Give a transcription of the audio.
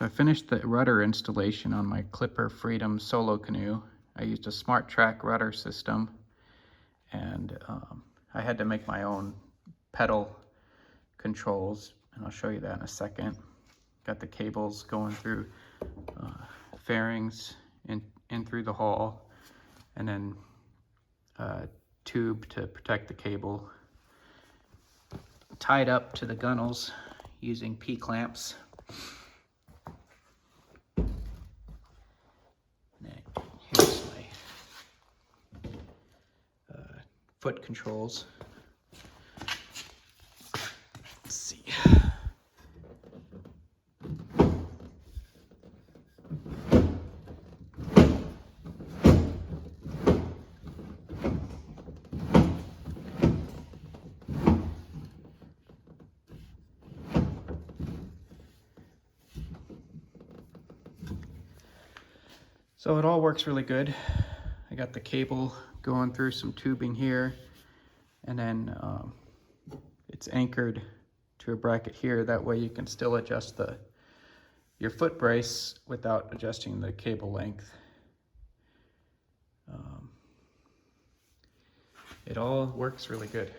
So I finished the rudder installation on my Clipper Freedom solo canoe. I used a Smart Track rudder system, and I had to make my own pedal controls, and I'll show you that in a second. Got the cables going through fairings in through the hull, and then a tube to protect the cable. Tied up to the gunnels using P-clamps. Here's my foot controls. Let's see. So it all works really good. I got the cable going through some tubing here, and then it's anchored to a bracket here. That way you can still adjust your foot brace without adjusting the cable length. It all works really good.